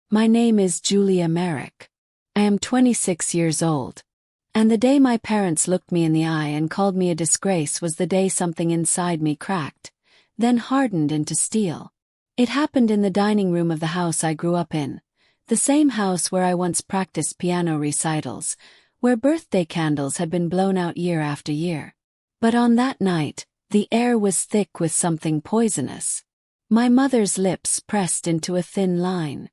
My name is Julia Merrick. I am 26 years old. And the day my parents looked me in the eye and called me a disgrace was the day something inside me cracked, then hardened into steel. It happened in the dining room of the house I grew up in, the same house where I once practiced piano recitals, where birthday candles had been blown out year after year. But on that night, the air was thick with something poisonous. My mother's lips pressed into a thin line.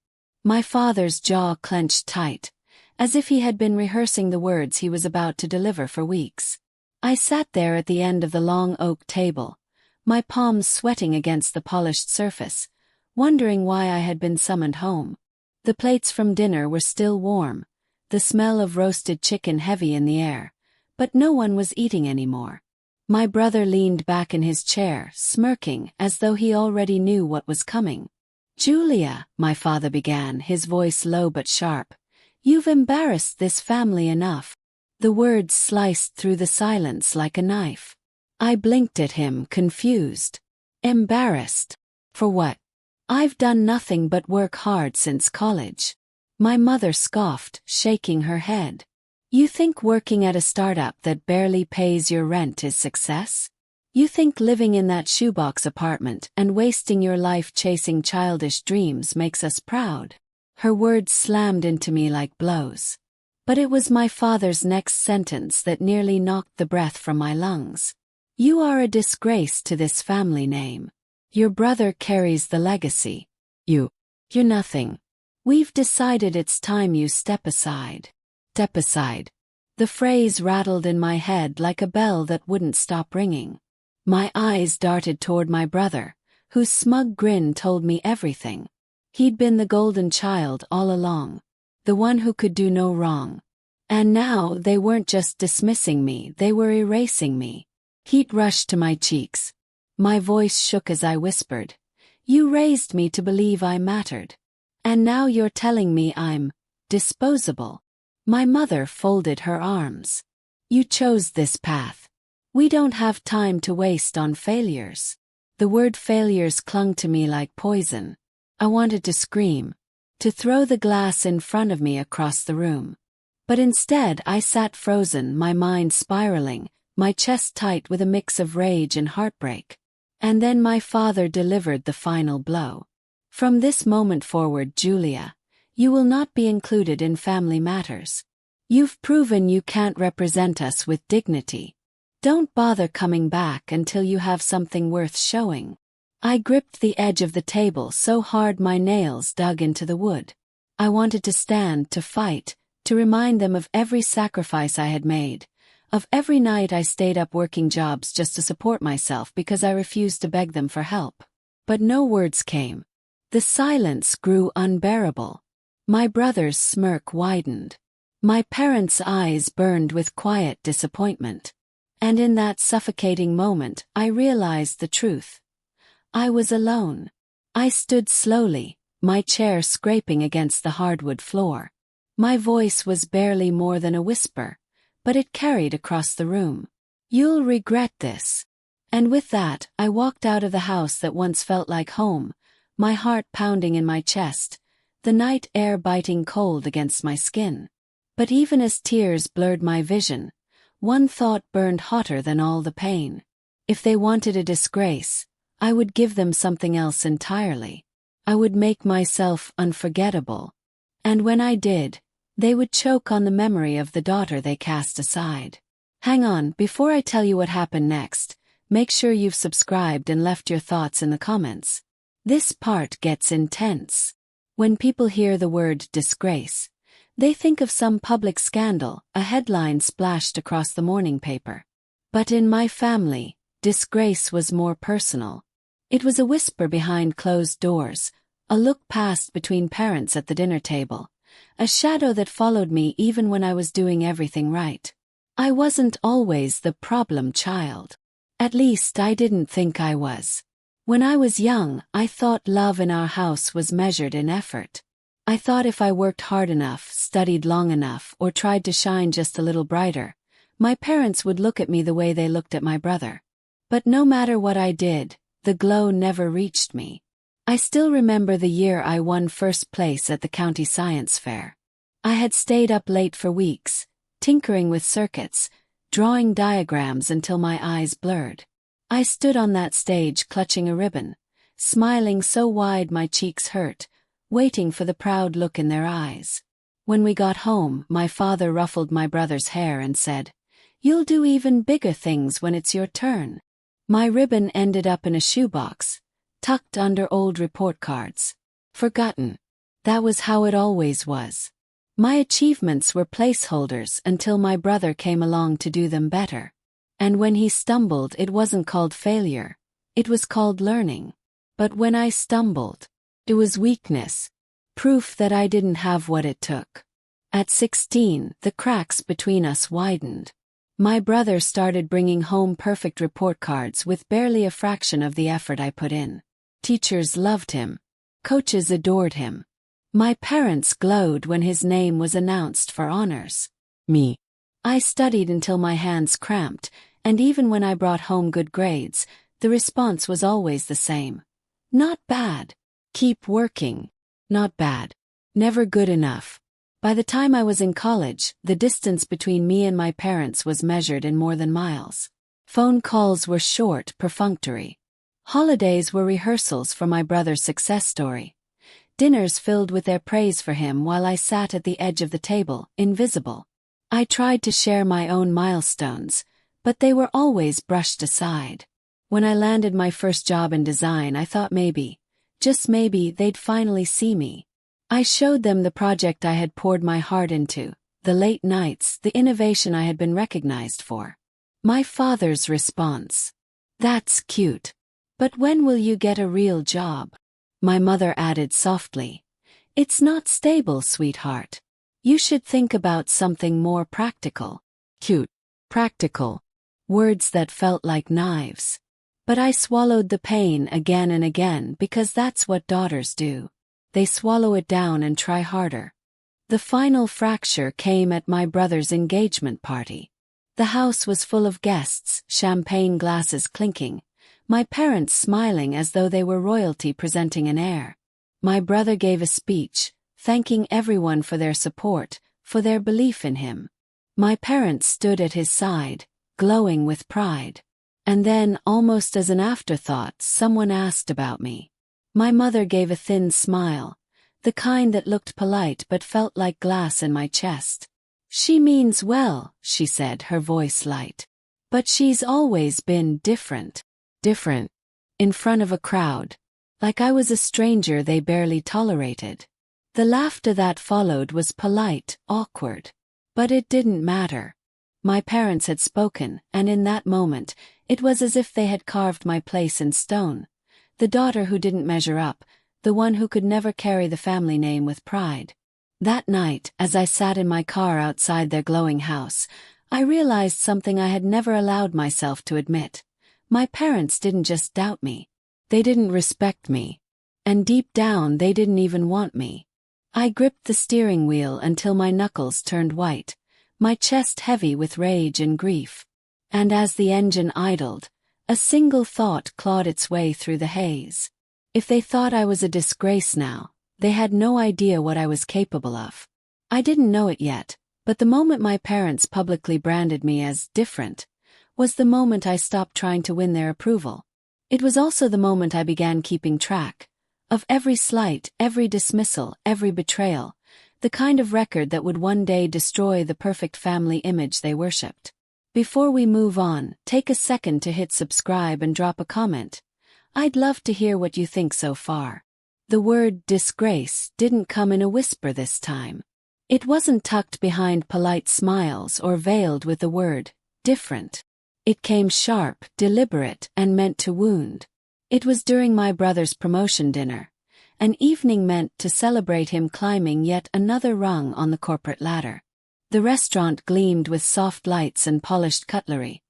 My father's jaw clenched tight, as if he had been rehearsing the words he was about to deliver for weeks. I sat there at the end of the long oak table, my palms sweating against the polished surface, wondering why I had been summoned home. The plates from dinner were still warm, the smell of roasted chicken heavy in the air, but no one was eating anymore. My brother leaned back in his chair, smirking as though he already knew what was coming. "Julia," my father began, his voice low but sharp, "you've embarrassed this family enough." The words sliced through the silence like a knife. I blinked at him, confused. Embarrassed? For what? I've done nothing but work hard since college. My mother scoffed, shaking her head. You think working at a startup that barely pays your rent is success? You think living in that shoebox apartment and wasting your life chasing childish dreams makes us proud? Her words slammed into me like blows. But it was my father's next sentence that nearly knocked the breath from my lungs. You are a disgrace to this family name. Your brother carries the legacy. You're nothing. We've decided it's time you step aside. Step aside. The phrase rattled in my head like a bell that wouldn't stop ringing. My eyes darted toward my brother, whose smug grin told me everything. He'd been the golden child all along, the one who could do no wrong. And now they weren't just dismissing me, they were erasing me. Heat rushed to my cheeks. My voice shook as I whispered, "You raised me to believe I mattered. And now you're telling me I'm disposable." My mother folded her arms. "You chose this path. We don't have time to waste on failures." The word failures clung to me like poison. I wanted to scream, to throw the glass in front of me across the room. But instead I sat frozen, my mind spiraling, my chest tight with a mix of rage and heartbreak. And then my father delivered the final blow. "From this moment forward, Julia, you will not be included in family matters. You've proven you can't represent us with dignity. Don't bother coming back until you have something worth showing." I gripped the edge of the table so hard my nails dug into the wood. I wanted to stand, to fight, to remind them of every sacrifice I had made, of every night I stayed up working jobs just to support myself because I refused to beg them for help. But no words came. The silence grew unbearable. My brother's smirk widened. My parents' eyes burned with quiet disappointment. And in that suffocating moment, I realized the truth. I was alone. I stood slowly, my chair scraping against the hardwood floor. My voice was barely more than a whisper, but it carried across the room. "You'll regret this." And with that, I walked out of the house that once felt like home, my heart pounding in my chest, the night air biting cold against my skin. But even as tears blurred my vision, one thought burned hotter than all the pain. If they wanted a disgrace, I would give them something else entirely. I would make myself unforgettable. And when I did, they would choke on the memory of the daughter they cast aside. Hang on, before I tell you what happened next, make sure you've subscribed and left your thoughts in the comments. This part gets intense. When people hear the word disgrace, they think of some public scandal, a headline splashed across the morning paper. But in my family, disgrace was more personal. It was a whisper behind closed doors, a look passed between parents at the dinner table, a shadow that followed me even when I was doing everything right. I wasn't always the problem child. At least I didn't think I was. When I was young, I thought love in our house was measured in effort. I thought if I worked hard enough, studied long enough, or tried to shine just a little brighter, my parents would look at me the way they looked at my brother. But no matter what I did, the glow never reached me. I still remember the year I won first place at the county science fair. I had stayed up late for weeks, tinkering with circuits, drawing diagrams until my eyes blurred. I stood on that stage clutching a ribbon, smiling so wide my cheeks hurt, waiting for the proud look in their eyes. When we got home, my father ruffled my brother's hair and said, "You'll do even bigger things when it's your turn." My ribbon ended up in a shoebox, tucked under old report cards. Forgotten. That was how it always was. My achievements were placeholders until my brother came along to do them better. And when he stumbled, it wasn't called failure. It was called learning. But when I stumbled, it was weakness. Proof that I didn't have what it took. At 16, the cracks between us widened. My brother started bringing home perfect report cards with barely a fraction of the effort I put in. Teachers loved him. Coaches adored him. My parents glowed when his name was announced for honors. Me. I studied until my hands cramped, and even when I brought home good grades, the response was always the same. Not bad. Keep working. Not bad. Never good enough. By the time I was in college, the distance between me and my parents was measured in more than miles. Phone calls were short, perfunctory. Holidays were rehearsals for my brother's success story. Dinners filled with their praise for him while I sat at the edge of the table, invisible. I tried to share my own milestones, but they were always brushed aside. When I landed my first job in design, I thought maybe, just maybe, they'd finally see me. I showed them the project I had poured my heart into, the late nights, the innovation I had been recognized for. My father's response: "That's cute. But when will you get a real job?" My mother added softly, "It's not stable, sweetheart. You should think about something more practical." Cute. Practical. Words that felt like knives. But I swallowed the pain again and again because that's what daughters do. They swallow it down and try harder. The final fracture came at my brother's engagement party. The house was full of guests, champagne glasses clinking, my parents smiling as though they were royalty presenting an heir. My brother gave a speech, thanking everyone for their support, for their belief in him. My parents stood at his side, glowing with pride. And then, almost as an afterthought, someone asked about me. My mother gave a thin smile, the kind that looked polite but felt like glass in my chest. "She means well," she said, her voice light. "But she's always been different." Different. In front of a crowd. Like I was a stranger they barely tolerated. The laughter that followed was polite, awkward. But it didn't matter. My parents had spoken, and in that moment, it was as if they had carved my place in stone. The daughter who didn't measure up, the one who could never carry the family name with pride. That night, as I sat in my car outside their glowing house, I realized something I had never allowed myself to admit. My parents didn't just doubt me. They didn't respect me. And deep down, they didn't even want me. I gripped the steering wheel until my knuckles turned white, my chest heavy with rage and grief. And as the engine idled, a single thought clawed its way through the haze. If they thought I was a disgrace now, they had no idea what I was capable of. I didn't know it yet, but the moment my parents publicly branded me as different was the moment I stopped trying to win their approval. It was also the moment I began keeping track of every slight, every dismissal, every betrayal, the kind of record that would one day destroy the perfect family image they worshipped. Before we move on, take a second to hit subscribe and drop a comment. I'd love to hear what you think so far. The word disgrace didn't come in a whisper this time. It wasn't tucked behind polite smiles or veiled with the word different. It came sharp, deliberate, and meant to wound. It was during my brother's promotion dinner, an evening meant to celebrate him climbing yet another rung on the corporate ladder. The restaurant gleamed with soft lights and polished cutlery,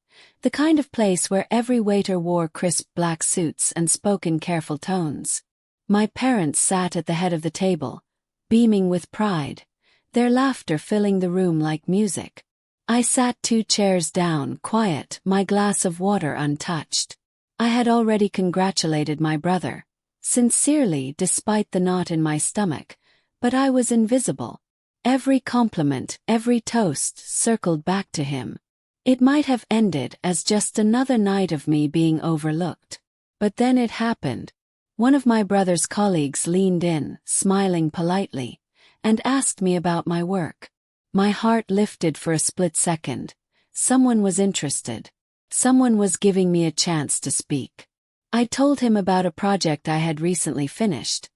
the kind of place where every waiter wore crisp black suits and spoke in careful tones. My parents sat at the head of the table, beaming with pride, their laughter filling the room like music. I sat 2 chairs down, quiet, my glass of water untouched. I had already congratulated my brother, sincerely despite the knot in my stomach, but I was invisible. Every compliment, every toast circled back to him. It might have ended as just another night of me being overlooked. But then it happened. One of my brother's colleagues leaned in, smiling politely, and asked me about my work. My heart lifted for a split second. Someone was interested. Someone was giving me a chance to speak. I told him about a project I had recently finished,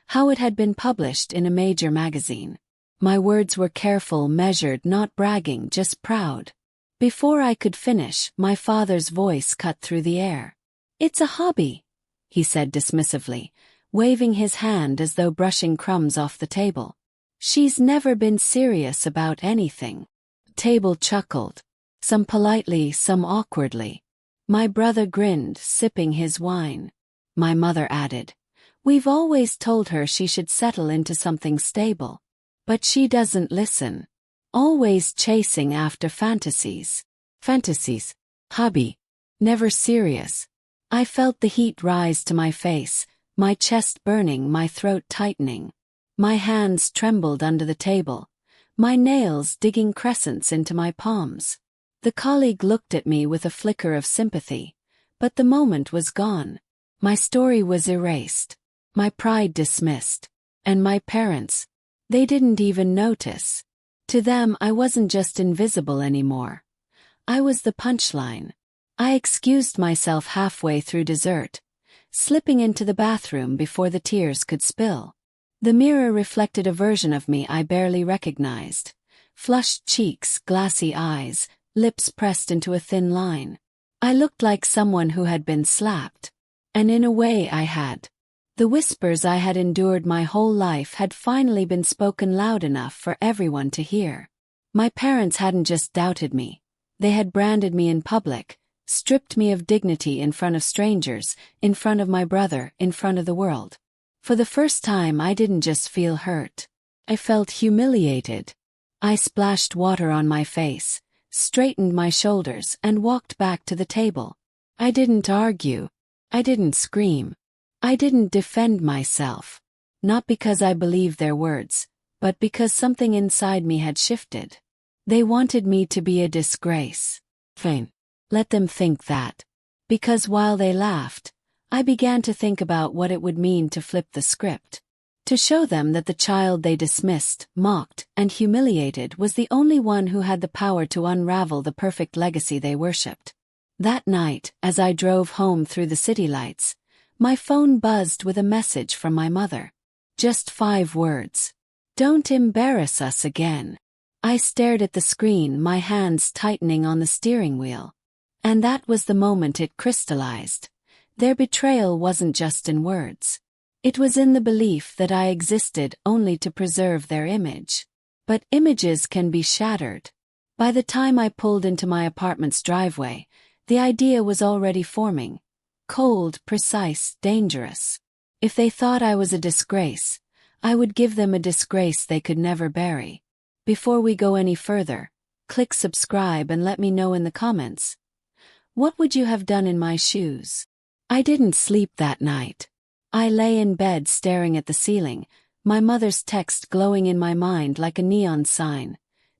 how it had been published in a major magazine. My words were careful, measured, not bragging, just proud. Before I could finish, my father's voice cut through the air. "It's a hobby," he said dismissively, waving his hand as though brushing crumbs off the table. "She's never been serious about anything." The table chuckled, some politely, some awkwardly. My brother grinned, sipping his wine. My mother added, "We've always told her she should settle into something stable. But she doesn't listen. Always chasing after fantasies." Fantasies. Hobby. Never serious. I felt the heat rise to my face, my chest burning, my throat tightening. My hands trembled under the table, my nails digging crescents into my palms. The colleague looked at me with a flicker of sympathy, but the moment was gone. My story was erased, my pride dismissed, and my parents, they didn't even notice. To them, I wasn't just invisible anymore. I was the punchline. I excused myself halfway through dessert, slipping into the bathroom before the tears could spill. The mirror reflected a version of me I barely recognized. Flushed cheeks, glassy eyes, lips pressed into a thin line. I looked like someone who had been slapped. And in a way I had. The whispers I had endured my whole life had finally been spoken loud enough for everyone to hear. My parents hadn't just doubted me. They had branded me in public, stripped me of dignity in front of strangers, in front of my brother, in front of the world. For the first time I didn't just feel hurt. I felt humiliated. I splashed water on my face, straightened my shoulders, and walked back to the table. I didn't argue. I didn't scream. I didn't defend myself. Not because I believed their words, but because something inside me had shifted. They wanted me to be a disgrace. Fine. Let them think that. Because while they laughed, I began to think about what it would mean to flip the script. To show them that the child they dismissed, mocked, and humiliated was the only one who had the power to unravel the perfect legacy they worshipped. That night, as I drove home through the city lights, my phone buzzed with a message from my mother. Just 5 words. "Don't embarrass us again." I stared at the screen, my hands tightening on the steering wheel. And that was the moment it crystallized. Their betrayal wasn't just in words. It was in the belief that I existed only to preserve their image. But images can be shattered. By the time I pulled into my apartment's driveway, the idea was already forming. Cold, precise, dangerous. If they thought I was a disgrace, I would give them a disgrace they could never bury. Before we go any further, click subscribe and let me know in the comments. What would you have done in my shoes? I didn't sleep that night. I lay in bed staring at the ceiling, my mother's text glowing in my mind like a neon sign.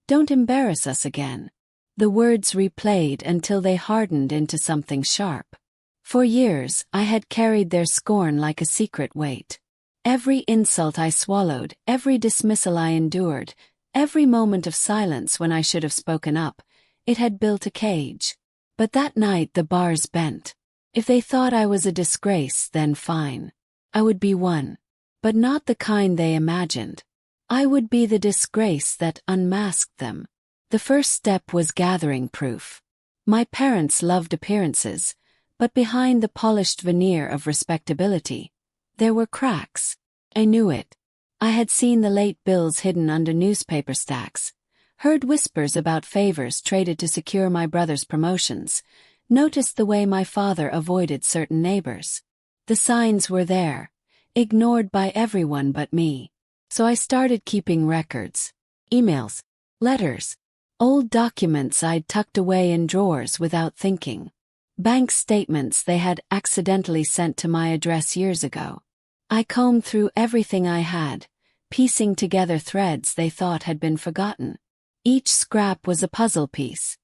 "Don't embarrass us again." The words replayed until they hardened into something sharp. For years, I had carried their scorn like a secret weight. Every insult I swallowed, every dismissal I endured, every moment of silence when I should have spoken up, it had built a cage. But that night the bars bent. If they thought I was a disgrace, then fine. I would be one. But not the kind they imagined. I would be the disgrace that unmasked them. The first step was gathering proof. My parents loved appearances, but behind the polished veneer of respectability, there were cracks. I knew it. I had seen the late bills hidden under newspaper stacks, heard whispers about favors traded to secure my brother's promotions, noticed the way my father avoided certain neighbors. The signs were there, ignored by everyone but me. So I started keeping records. Emails, letters, old documents I'd tucked away in drawers without thinking. Bank statements they had accidentally sent to my address years ago. I combed through everything I had, piecing together threads they thought had been forgotten. Each scrap was a puzzle piece,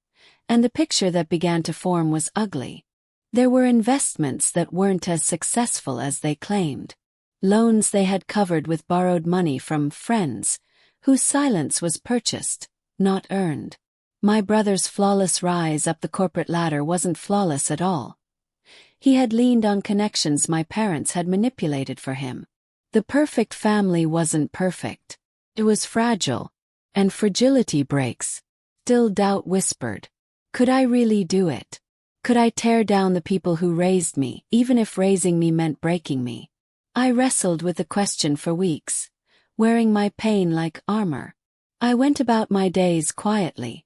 and the picture that began to form was ugly. There were investments that weren't as successful as they claimed. Loans they had covered with borrowed money from friends, whose silence was purchased, not earned. My brother's flawless rise up the corporate ladder wasn't flawless at all. He had leaned on connections my parents had manipulated for him. The perfect family wasn't perfect. It was fragile, and fragility breaks. Still doubt whispered. Could I really do it? Could I tear down the people who raised me, even if raising me meant breaking me? I wrestled with the question for weeks, wearing my pain like armor. I went about my days quietly,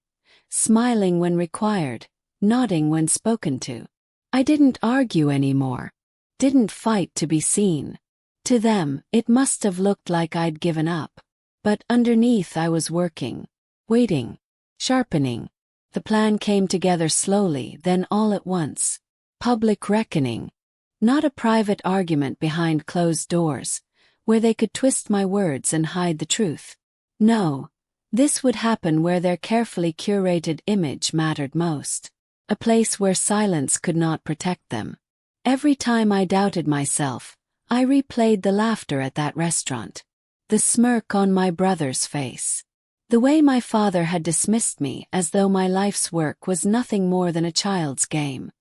smiling when required, nodding when spoken to. I didn't argue anymore. Didn't fight to be seen. To them, it must have looked like I'd given up. But underneath I was working, waiting, sharpening. The plan came together slowly, then all at once. Public reckoning. Not a private argument behind closed doors, where they could twist my words and hide the truth. No, this would happen where their carefully curated image mattered most. A place where silence could not protect them. Every time I doubted myself, I replayed the laughter at that restaurant. The smirk on my brother's face. The way my father had dismissed me as though my life's work was nothing more than a child's game.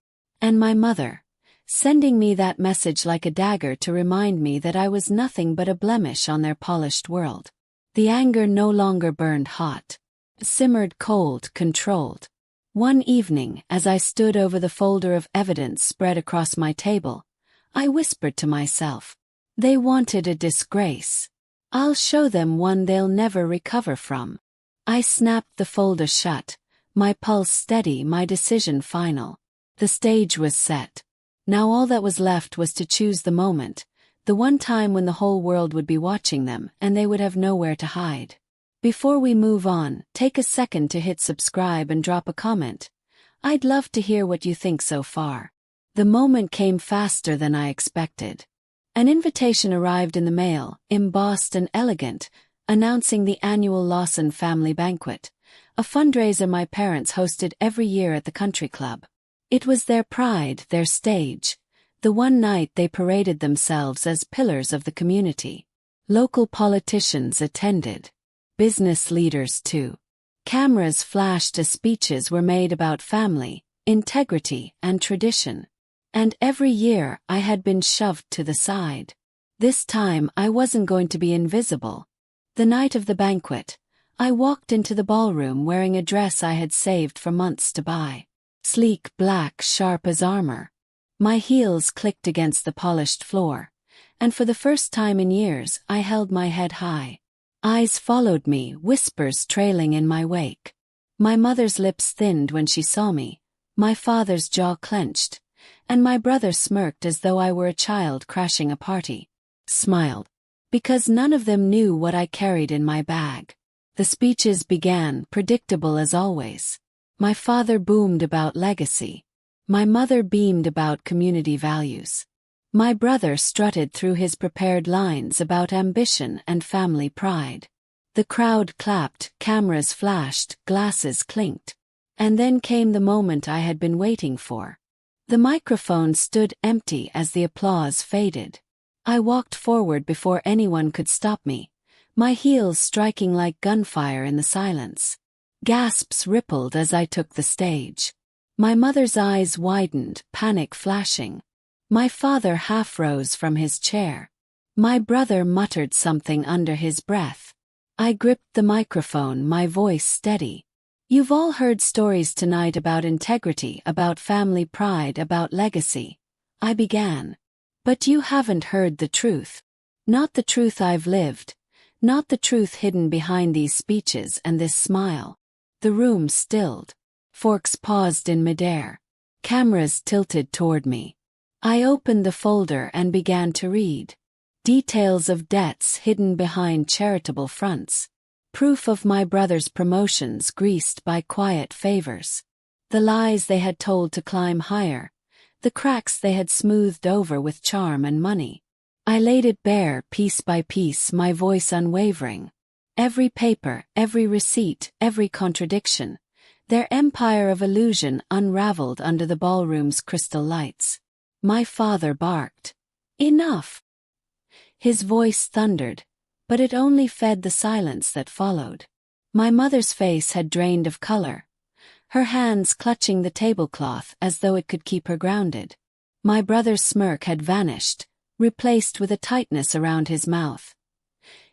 And my mother, sending me that message like a dagger to remind me that I was nothing but a blemish on their polished world. The anger no longer burned hot. It simmered cold, controlled. One evening, as I stood over the folder of evidence spread across my table, I whispered to myself, they wanted a disgrace. I'll show them one they'll never recover from. I snapped the folder shut, my pulse steady, my decision final. The stage was set. Now all that was left was to choose the moment, the one time when the whole world would be watching them and they would have nowhere to hide. Before we move on, take a second to hit subscribe and drop a comment. I'd love to hear what you think so far. The moment came faster than I expected. An invitation arrived in the mail, embossed and elegant, announcing the annual Lawson Family Banquet, a fundraiser my parents hosted every year at the country club. It was their pride, their stage, the one night they paraded themselves as pillars of the community. Local politicians attended. Business leaders too. Cameras flashed as speeches were made about family, integrity, and tradition. And every year I had been shoved to the side. This time I wasn't going to be invisible. The night of the banquet, I walked into the ballroom wearing a dress I had saved for months to buy. Sleek black, sharp as armor. My heels clicked against the polished floor, and for the first time in years I held my head high. Eyes followed me, whispers trailing in my wake. My mother's lips thinned when she saw me, my father's jaw clenched, and my brother smirked as though I were a child crashing a party. Smiled. Because none of them knew what I carried in my bag. The speeches began, predictable as always. My father boomed about legacy. My mother beamed about community values. My brother strutted through his prepared lines about ambition and family pride. The crowd clapped, cameras flashed, glasses clinked. And then came the moment I had been waiting for. The microphone stood empty as the applause faded. I walked forward before anyone could stop me, my heels striking like gunfire in the silence. Gasps rippled as I took the stage. My mother's eyes widened, panic flashing. My father half rose from his chair. My brother muttered something under his breath. I gripped the microphone, my voice steady. You've all heard stories tonight about integrity, about family pride, about legacy. I began. But you haven't heard the truth. Not the truth I've lived. Not the truth hidden behind these speeches and this smile. The room stilled. Forks paused in midair. Cameras tilted toward me. I opened the folder and began to read. Details of debts hidden behind charitable fronts. Proof of my brother's promotions greased by quiet favors. The lies they had told to climb higher. The cracks they had smoothed over with charm and money. I laid it bare piece by piece, my voice unwavering. Every paper, every receipt, every contradiction. Their empire of illusion unraveled under the ballroom's crystal lights. My father barked. Enough! His voice thundered, but it only fed the silence that followed. My mother's face had drained of color, her hands clutching the tablecloth as though it could keep her grounded. My brother's smirk had vanished, replaced with a tightness around his mouth,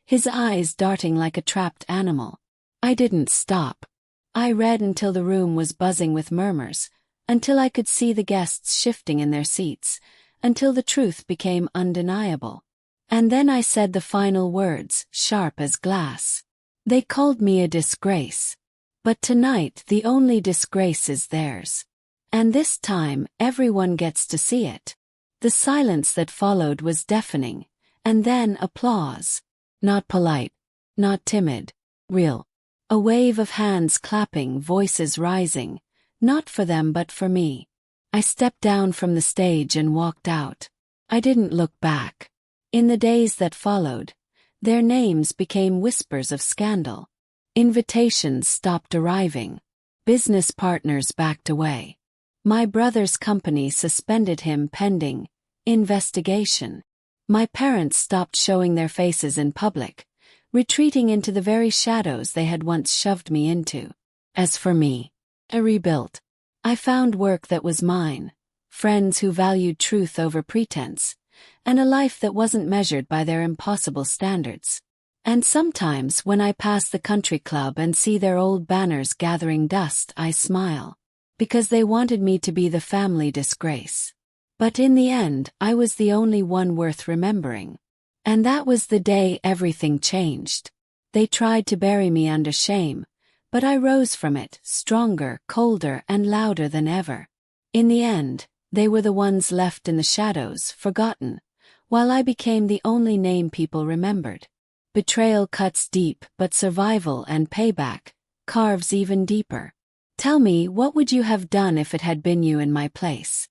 his eyes darting like a trapped animal. I didn't stop. I read until the room was buzzing with murmurs, until I could see the guests shifting in their seats, until the truth became undeniable. And then I said the final words, sharp as glass. They called me a disgrace. But tonight the only disgrace is theirs. And this time everyone gets to see it. The silence that followed was deafening, and then applause. Not polite, not timid, real. A wave of hands clapping, voices rising, not for them but for me. I stepped down from the stage and walked out. I didn't look back. In the days that followed, their names became whispers of scandal. Invitations stopped arriving. Business partners backed away. My brother's company suspended him pending investigation. My parents stopped showing their faces in public, retreating into the very shadows they had once shoved me into. As for me, I rebuilt. I found work that was mine, friends who valued truth over pretense, and a life that wasn't measured by their impossible standards. And sometimes when I pass the country club and see their old banners gathering dust, I smile, because they wanted me to be the family disgrace. But in the end, I was the only one worth remembering. And that was the day everything changed. They tried to bury me under shame, but I rose from it, stronger, colder, and louder than ever. In the end, they were the ones left in the shadows, forgotten, while I became the only name people remembered. Betrayal cuts deep, but survival and payback carves even deeper. Tell me, what would you have done if it had been you in my place?